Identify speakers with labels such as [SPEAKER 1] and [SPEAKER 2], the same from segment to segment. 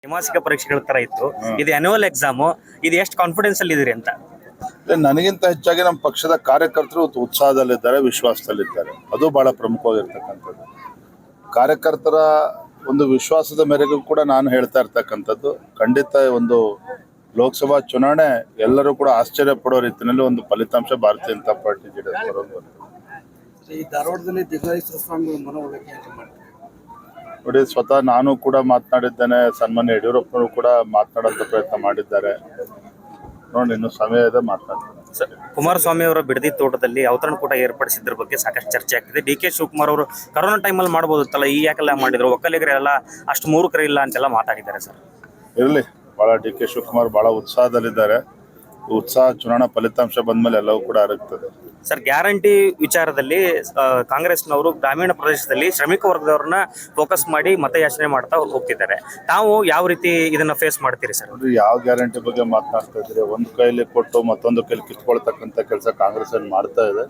[SPEAKER 1] ತ್ರೈಮಾಸಿಕ ಪರೀಕ್ಷೆಗಳ ತರ ಇತ್ತು. ಇದು ಅನ್ಯುವಲ್ ಎಕ್ಸಾಮ್. ಇದು ಎಷ್ಟು ಕಾನ್ಫಿಡೆನ್ಸ್ ಅಲ್ಲಿ ಇದೀರಿ ಅಂತ?
[SPEAKER 2] ನನಗಿಂತ ಹೆಚ್ಚಾಗಿ ನಮ್ಮ ಪಕ್ಷದ ಕಾರ್ಯಕರ್ತರು ಉತ್ಸಾಹದಲ್ಲಿದ್ದಾರೆ, ವಿಶ್ವಾಸದಲ್ಲಿದ್ದಾರೆ. ಅದು ಬಹಳ ಪ್ರಮುಖವಾಗಿರ್ತಕ್ಕಂಥದ್ದು. ಕಾರ್ಯಕರ್ತರ ಒಂದು ವಿಶ್ವಾಸದ ಮೇರೆಗೂ ಕೂಡ ನಾನು ಹೇಳ್ತಾ ಇರ್ತಕ್ಕಂಥದ್ದು, ಖಂಡಿತ ಒಂದು ಲೋಕಸಭಾ ಚುನಾವಣೆ ಎಲ್ಲರೂ ಕೂಡ ಆಶ್ಚರ್ಯ ಪಡೋ ರೀತಿಯಲ್ಲಿ ಒಂದು ಫಲಿತಾಂಶ ಭಾರತೀಯ ಜನತಾ ಪಾರ್ಟಿ ನೋಡಿ. ಸ್ವತಃ ನಾನು ಕೂಡ ಮಾತನಾಡಿದ್ದೇನೆ, ಸನ್ಮಾನ್ಯ ಯಡಿಯೂರಪ್ಪನವರು ಕೂಡ ಮಾತನಾಡೋಂಥ ಪ್ರಯತ್ನ ಮಾಡಿದ್ದಾರೆ. ನೋಡಿ, ಇನ್ನು ಸಮಯ ಇದೆ, ಮಾತನಾಡ್ತಾರೆ.
[SPEAKER 1] ಕುಮಾರಸ್ವಾಮಿ ಅವರ ಬಿಡದಿ ತೋಟದಲ್ಲಿ ಔತಣಕೂಟ ಏರ್ಪಡಿಸಿದ್ರ ಬಗ್ಗೆ ಸಾಕಷ್ಟು ಚರ್ಚೆ ಆಗ್ತಿದೆ. ಡಿ ಕೆ ಶಿವಕುಮಾರ್ ಅವರು ಕರೋನಾ ಟೈಮಲ್ಲಿ ಮಾಡ್ಬೋದಿತ್ತಲ್ಲ, ಈ ಯಾಕೆಲ್ಲ ಮಾಡಿದ್ರು? ಒಕ್ಕಲಿಗರೆಲ್ಲ ಅಷ್ಟು ಮೂರ್ಖರಿಲ್ಲ ಅಂತೆಲ್ಲ ಮಾತಾಡಿದ್ದಾರೆ ಸರ್.
[SPEAKER 2] ಇರಲಿ, ಭಾಳ ಡಿ ಕೆ ಶಿವಕುಮಾರ್ ಭಾಳ ಉತ್ಸಾಹದಲ್ಲಿದ್ದಾರೆ. ಉತ್ಸಾಹ ಚುನಾವಣಾ ಫಲಿತಾಂಶ ಬಂದ್ಮೇಲೆ ಎಲ್ಲವೂ ಕೂಡ ಅರಗ್ತದೆ
[SPEAKER 1] ಸರ್. ಗ್ಯಾರಂಟಿ ವಿಚಾರದಲ್ಲಿ ಕಾಂಗ್ರೆಸ್ನವರು ಗ್ರಾಮೀಣ ಪ್ರದೇಶದಲ್ಲಿ ಶ್ರಮಿಕ ವರ್ಗದವ್ರನ್ನ ಫೋಕಸ್ ಮಾಡಿ ಮತಯಾಚನೆ ಮಾಡ್ತಾ ಹೋಗ್ತಿದ್ದಾರೆ. ತಾವು ಯಾವ ರೀತಿ ಇದನ್ನ ಫೇಸ್ ಮಾಡ್ತೀರಿ ಸರ್?
[SPEAKER 2] ಯಾವ ಗ್ಯಾರಂಟಿ ಬಗ್ಗೆ ಮಾತನಾಡ್ತಾ ಇದ್ರೆ, ಒಂದು ಕೈಲಿ ಕೊಟ್ಟು ಮತ್ತೊಂದು ಕೈಲಿ ಕಿತ್ಕೊಳ್ತಕ್ಕಂಥ ಕೆಲಸ ಕಾಂಗ್ರೆಸ್ ಅಲ್ಲಿ ಮಾಡ್ತಾ ಇದೆ.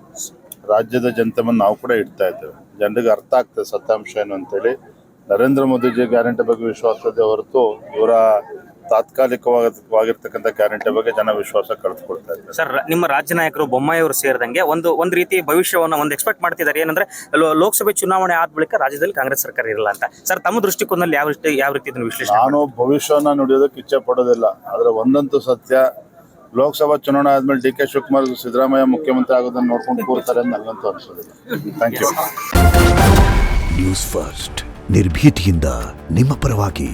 [SPEAKER 2] ರಾಜ್ಯದ ಜನತೆ ಮುಂದೆ ನಾವು ಕೂಡ ಇಡ್ತಾ ಇದ್ದೇವೆ. ಜನರಿಗೆ ಅರ್ಥ ಆಗ್ತದೆ ಸತ್ಯಾಂಶ ಏನು ಅಂತೇಳಿ. ನರೇಂದ್ರ ಮೋದಿಜಿ ಗ್ಯಾರಂಟಿ ಬಗ್ಗೆ ವಿಶ್ವಾಸ ಇದೆ ಹೊರತು ಇವರ ತಾತ್ಕಾಲಿಕವಾಗಿರ್ತಕ್ಕಂಥ ಗ್ಯಾರಂಟಿ ಬಗ್ಗೆ ಜನ ವಿಶ್ವಾಸ ಕಳೆದುಕೊಳ್ತಾ ಇದ್ದಾರೆ.
[SPEAKER 1] ಸರ್, ನಿಮ್ಮ ರಾಜ್ಯ ನಾಯಕರು ಬೊಮ್ಮಾಯಿ ಅವರು ಸೇರಿದಂಗೆ ಒಂದು ರೀತಿ ಭವಿಷ್ಯವನ್ನು ಎಕ್ಸ್ಪೆಕ್ಟ್ ಮಾಡ್ತಿದ್ದಾರೆ. ಏನಂದ್ರೆ ಲೋಕಸಭೆ ಚುನಾವಣೆ ಆದ ಬಳಿಕ ರಾಜ್ಯದಲ್ಲಿ ಕಾಂಗ್ರೆಸ್ ಸರ್ಕಾರ ಇರಲ್ಲ ಅಂತ. ಸರ್, ತಮ್ಮ ದೃಷ್ಟಿಕೋನದಲ್ಲಿ ಯಾವ ರೀತಿ ಇದನ್ನು ವಿಶ್ಲೇಷಣೆ?
[SPEAKER 2] ನಾನು ಭವಿಷ್ಯವನ್ನ ನುಡಿಯೋದಕ್ಕೆ ಇಚ್ಛೆ ಪಡೋದಿಲ್ಲ. ಆದ್ರೆ ಒಂದಂತೂ ಸತ್ಯ, ಲೋಕಸಭಾ ಚುನಾವಣೆ ಆದ್ಮೇಲೆ ಡಿ ಕೆ ಶಿವಕುಮಾರ್ ಸಿದ್ದರಾಮಯ್ಯ ಮುಖ್ಯಮಂತ್ರಿ ಆಗೋದನ್ನ ನೋಡ್ಕೊಂಡು ಕೂರ್ತಾರೆ ಅಂತ ನನಗಂತೂ ಅನ್ಸೋದಿಲ್ಲ. Thank you.
[SPEAKER 3] ನ್ಯೂಸ್ ಫಸ್ಟ್, ನಿರ್ಭೀತಿಯಿಂದ ನಿಮ್ಮ ಪರವಾಗಿ.